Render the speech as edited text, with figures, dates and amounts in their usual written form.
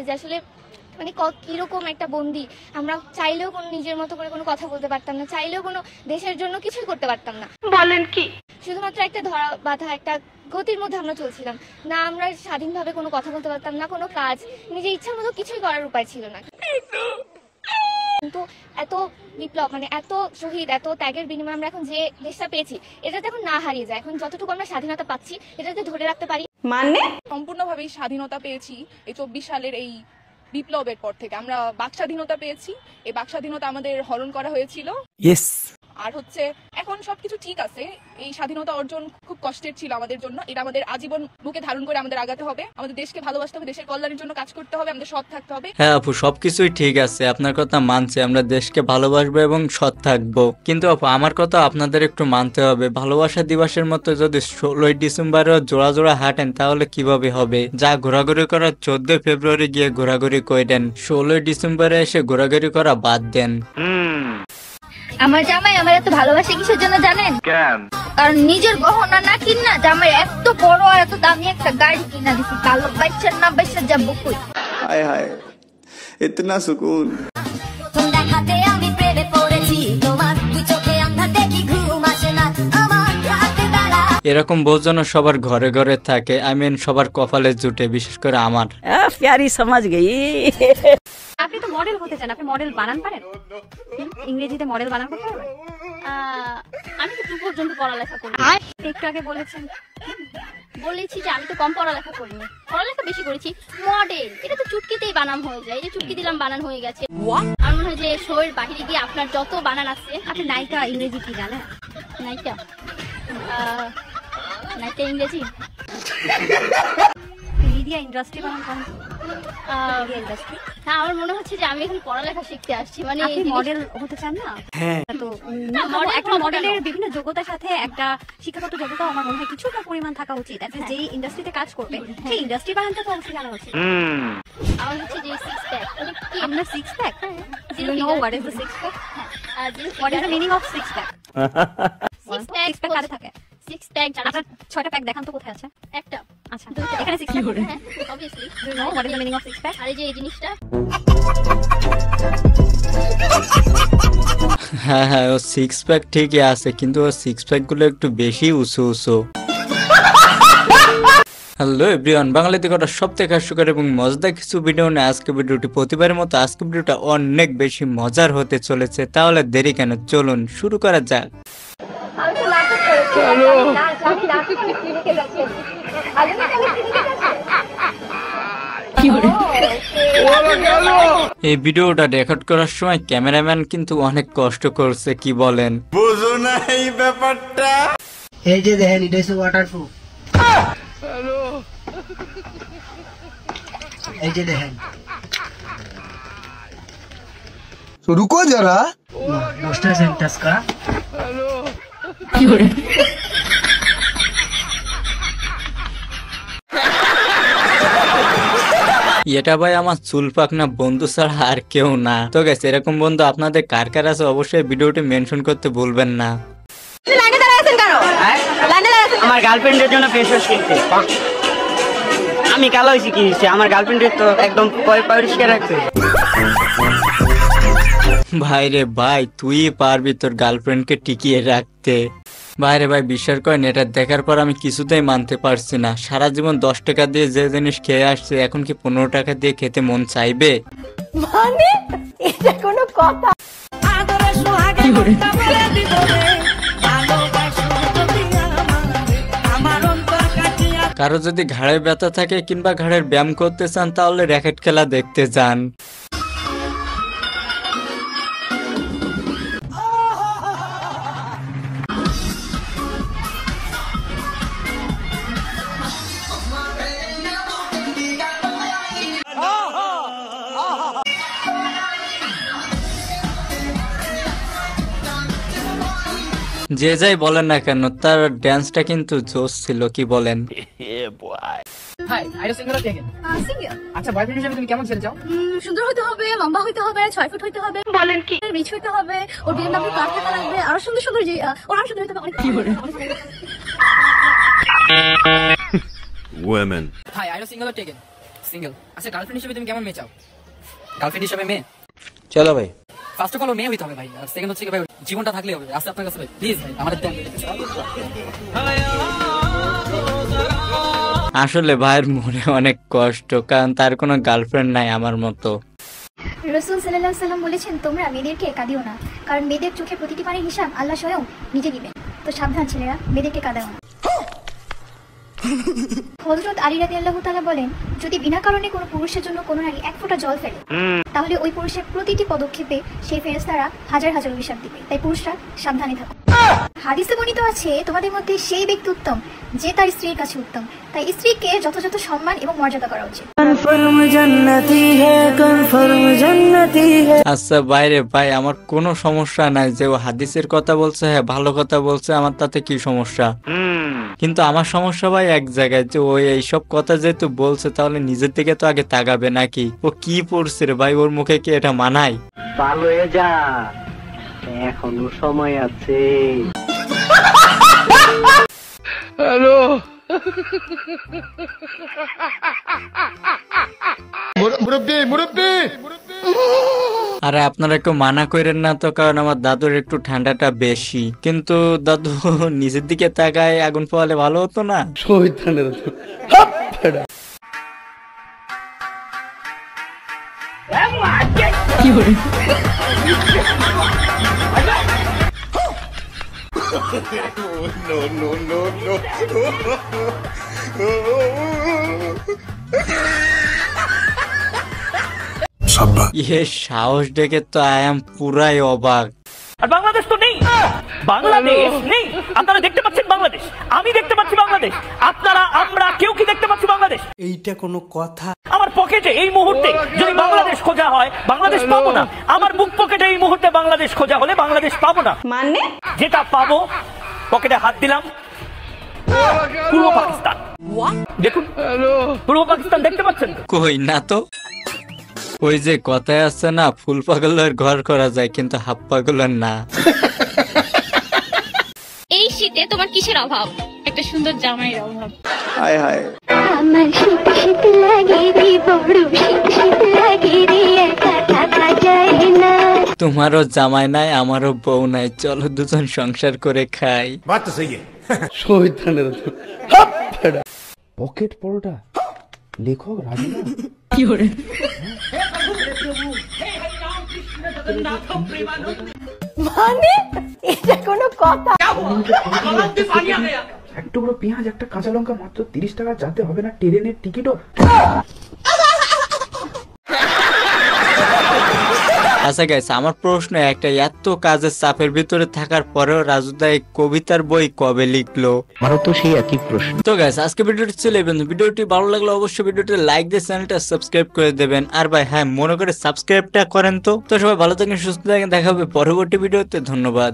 যে আসলে মানে কিরকম একটা বন্দি, আমরা চাইলেও কোনো নিজের মতো করে কোনো কথা বলতে পারতাম না, চাইলেও কোনো দেশের জন্য কিছুই করতে পারতাম না। বলেন কি? শুধুমাত্র একটা ধরা বাঁধা একটা গতির মধ্যে আমরা চলছিলাম না, আমরা স্বাধীনভাবে কোনো কথা বলতে পারতাম না, কোনো কাজ নিজের ইচ্ছা মতো কিছুই করার উপায় ছিল না। কিন্তু এত বিপ্লব মানে এত শহীদ, এত ত্যাগের বিনিময়ে আমরা এখন যে দেশটা পেয়েছি, এটাতে এখন না হারিয়ে যায়। এখন যতটুকু আমরা স্বাধীনতা পাচ্ছি এটাতে ধরে রাখতে পারি। মানে সম্পূর্ণভাবেই স্বাধীনতা পেয়েছি এই 24 সালের এই বিপ্লবের পর থেকে। আমরা বাক স্বাধীনতা পেয়েছি, এই বাক স্বাধীনতা আমাদের হরণ করা হয়েছিল। আর হচ্ছে এখন সবকিছু ঠিক আছে। এই স্বাধীনতা অর্জন খুব কষ্টের ছিল আমাদের জন্য, এটা আমাদের আজীবন বুকে ধারণ করে আমাদের আগাতে হবে। আমাদের দেশকে ভালোবাসতে হবে, দেশের কল্যাণের জন্য কাজ করতে হবে, আমাদের সৎ থাকতে হবে। হ্যাঁ আপু, সবকিছুই ঠিক আছে, আপনার কথা মানছি, আমরা দেশকে ভালোবাসবো এবং সৎ থাকবো। কিন্তু আপু আমার কথা আপনাদের একটু মানতে হবে, ভালোবাসা দিবসের মতো যদি 16ই ডিসেম্বরেও জোড়া জোড়া হাঁটেন তাহলে কিভাবে হবে? যা ঘোরাঘুরি করার 14 ফেব্রুয়ারি গিয়ে ঘোরাঘুরি করেন, 16ই ডিসেম্বরে এসে ঘোরাঘুরি করা বাদ দেন। আমার জামাই আমার এত ভালোবাসে কিসের জন্য জানেন? কারণ নিজের গহনা না কিনা জামাই এত বড় আর এত দামি একটা গাড়ি কিনা দিছি। কালো বাইচার না বাইচার যাবো কই। हाय हाय इतना सुकून। দেখাতে আমি প্রেমে পড়েছি তোমার, তুই চোখে আন্ধা দেখি ঘুম আসে না আমার রাতে বেলা। এরকম বউ যেন সবার ঘরে ঘরে থাকে, আই মিন সবার কপালে জুটে, বিশেষ করে আমার। প্যারি সমাজ গেই। আপনি তো মডেল হতে চান, আপনি মডেল বানান পারেন? ইংরেজিতে মডেল বানান করতে পারবেন? আমি তো 2 পর্যন্ত পড়ালেখা করি। একটু আগে বলেছেন। বলেছি যে আমি তো কম পড়ালেখা করিনি, পড়ালেখা বেশি করেছি। মডেল এটা তো চুটকিতেই বানান হয়ে যায়, এই যে চুটকি দিলাম বানান হয়ে গেছে। আমার মনে হয় যে শোয়ের বাহিরে গিয়ে আপনার যত বানান আছে। আপনি নায়িকা ইংরেজি কি জানেন? নায়িকা নায়িকা ইংরেজি মিডিয়া ইন্ডাস্ট্রি বানান করেন? ইন্ডাস্ট্রি হ্যাঁ, আমার মনে হচ্ছে যে আমি এখন পড়ালেখা শিখতে আসছি। মানে আপনি মডেল হতে চান না? তো একটা মডেলের বিভিন্ন যোগ্যতার সাথে একটা শিক্ষাগত যোগ্যতা আমার মনে হয় কিছুটা পরিমাণ থাকা উচিত। যেই ইন্ডাস্ট্রিতে কাজ করবে সেই ইন্ডাস্ট্রি বানানটা তো অবশ্যই জানা উচিত। আমার হচ্ছে যে 6 প্যাক। আপনার 6 pack? You know what is the 6 pack? What is the meaning of 6 pack? 6 pack কারে থাকে? 6 প্যাক আপনার 6টা প্যাক দেখান তো কোথায় আছে? একটা। আচ্ছা, এখানে 6 প্যাক। হ্যাঁ, obviously. Do you know what is the meaning of 6 pack? আরে যে এই জিনিসটা হ্যাঁ হ্যাঁ, ও 6 প্যাক ঠিকই আছে, কিন্তু ও 6 প্যাক গুলো একটু বেশি উঁচু উঁচু। হ্যালো এভরিওয়ান, বাঙালিতে করা সবথেকে হাস্যকর এবং মজাদার কিছু ভিডিও নিয়ে আজকে ভিডিওটি। প্রতিবারের মতো আজকে ভিডিওটা অনেক বেশি মজার হতে চলেছে, তাহলে দেরি কেন, চলুন শুরু করা যাক। এই ভিডিওটা রেকর্ড করার সময় ক্যামেরাম্যান কিন্তু অনেক কষ্ট করছে, কি বলেন? বুঝো না এই ব্যাপারটা। এই যে দেখেন এটা হচ্ছে ওয়াটারপ্রুফ। এই যে দেখেন। तो रुको जरा। 10টা সেন্টেন্স का এটা ভাই আমার চুল পাকনা বন্ধু ছাড়া আর কেউ না। তো গেছে এরকম বন্ধু আপনাদের কার কার আছে অবশ্যই ভিডিওটি মেনশন করতে ভুলবেন না। আমার গার্লফ্রেন্ডের জন্য ফেস ওয়াশ কিনতে। আমি কালো হয়েছি কি হয়েছে, আমার গার্লফ্রেন্ডের তো একদম পরিষ্কার রাখছে। ভাই রে ভাই, তুই পারবি তোর গার্লফ্রেন্ডকে টিকিয়ে রাখতে? ভাইরে ভাই বিশ্বাস করেন, এটা দেখার পর আমি কিছুতেই মানতে পারছি না। সারা জীবন 10 টাকা দিয়ে যে জিনিস খেয়ে আসছে, এখন কি 15 টাকা দিয়ে খেতে মন চাইবে? মানে এটা কোনো কথা? কারো যদি ঘাড়ে ব্যথা থাকে কিংবা ঘাড়ের ব্যায়াম করতে চান তাহলে র্যাকেট খেলা দেখতে যান। যে যাই বলেন না কেন, তার ড্যান্সটা কিন্তু জোশ ছিল, কি বলেন? হাই, আইডা সিঙ্গেল থেকে। সিঙ্গেল। আচ্ছা, বয়ফ্রেন্ড হিসেবে তুমি কেমন ছেলে চাও? সুন্দর হতে হবে, লম্বা হতে হবে, 6 ফুট হতে হবে। বলেন কি? রিচ হতে হবে, ওর BMW কার থাকা লাগবে, আরো সুন্দর সুন্দর যে ওর আরো সুন্দর হতে হবে। কি বলে? Women. হাই, আইডা সিঙ্গেল থেকে। সিঙ্গেল। আচ্ছা গার্লফ্রেন্ড হিসেবে তুমি কেমন মেয়ে চাও? গার্লফ্রেন্ড হিসেবে মেয়ে? চলো ভাই। ফার্স্ট অফ অল মেয়ে হইতে হবে ভাই, আর সেকেন্ড হচ্ছে কি ভাই জীবনটা থাকলে হবে। আস্তে আপনার কাছে ভাই প্লিজ ভাই আমাদের দেন। আসলে ভাইয়ের মনে অনেক কষ্ট, কারণ তার কোনো গার্লফ্রেন্ড নাই আমার মতো। রসুল সাল্লাল্লাহু আলাইহি সাল্লাম বলেছেন, তোমরা মেয়েদেরকে কাঁদিও না, কারণ মেয়েদের চোখে প্রতিটি পানির হিসাব আল্লাহ স্বয়ং নিজে দিবেন। তো সাবধান ছেলেরা, মেয়েদেরকে কাঁদাও না। হযরত আলী রাদিয়াল্লাহু তাআলা বলেন, যদি বিনা কারণে কোনো পুরুষের জন্য কোনো নারী এক ফোঁটা জল ফেলে, তাহলে ওই পুরুষের প্রতিটি পদক্ষেপে সেই ফেরেশতারা হাজার হাজার অভিশাপ দিবে। তাই পুরুষরা সাবধানে থাকো। হাদিসে বর্ণিত আছে, তোমাদের মধ্যে সেই ব্যক্তি উত্তম যে তার স্ত্রীর কাছে উত্তম। তাই স্ত্রীকে যথাযথ সম্মান এবং মর্যাদা করা উচিত। আচ্ছা বাইরে ভাই, আমার কোনো সমস্যা নাই যে ও হাদিসের কথা বলছে, হ্যাঁ ভালো কথা বলছে, আমার তাতে কি সমস্যা। কিন্তু আমার সমস্যা ভাই এক জায়গায়, যে ওই এইসব কথা যেহেতু বলছে, তাহলে নিজের দিকে তো আগে তাকাবে নাকি। ও কি পড়ছে রে ভাই, ওর মুখে কি এটা মানায়? ভালো হয়ে যা, এখনো সময় আছে। আরে আপনারা একটু মানা করেন না তো, কারণ আমার দাদুর একটু ঠান্ডাটা বেশি। কিন্তু দাদু নিজের দিকে তাকায় আগুন পোয়ালে ভালো হতো না? ইয়ে সাহস দেখে তো আই এম পুরাই অবাক। আর বাংলাদেশ তো নেই, বাংলাদেশ নেই। আপনারা দেখতে পাচ্ছেন বাংলাদেশ, আমি দেখতে পাচ্ছি বাংলাদেশ, আপনারা আমরা কেউ কি দেখতে পাচ্ছি বাংলাদেশ? এইটা কোনো কথা? আমার পকেটে এই মুহূর্তে যদি বাংলাদেশ খোঁজা হয়, বাংলাদেশ পাবো না। আমার বুক পকেটে এই মুহূর্তে বাংলাদেশ খোঁজা হলে বাংলাদেশ পাবো না। মানে যেটা পাবো, পকেটে হাত দিলাম, পূর্ব পাকিস্তান। দেখুন পূর্ব পাকিস্তান দেখতে পাচ্ছেন? কই না তো। ওই যে কথায় আছে না, ফুল পাগলের ঘর করা যায় কিন্তু হাফ পাগলের না। এই শীতে তোমার কিসের অভাব? একটা সুন্দর জামাইয়ের অভাব। हाय हाय আমার শীত শীত লাগে রে, বড় শীত শীত লাগে রে, একা থাকা যায় না। তোমারও জামাই নাই, আমারও বউ নাই, চলো দুজন সংসার করে খাই। बात तो सही है। পকেট পরোটা লেখক রাজীব মানে এটা কোনো কথা? এক টুকরো পেঁয়াজ, একটা কাঁচা লঙ্কা, মাত্র 30 টাকা, যাতে হবে না ট্রেনের টিকিটও। আচ্ছা গাইস, আমার প্রশ্ন একটা, এত কাজের চাপের ভিতরে থাকার পরেও রাজুদা এই কবিতার বই কবে লিখলো? আমারও তো সেই একই প্রশ্ন। তো গাইস আজকে ভিডিওটি ছিল এই পর্যন্ত। ভিডিওটি ভালো লাগলে অবশ্যই ভিডিওটি লাইক দিয়ে চ্যানেলটা সাবস্ক্রাইব করে দেবেন। আর ভাই হ্যাঁ, মনে করে সাবস্ক্রাইবটা করেন তো। তো সবাই ভালো থাকেন, সুস্থ থাকেন, দেখা হবে পরবর্তী ভিডিওতে। ধন্যবাদ।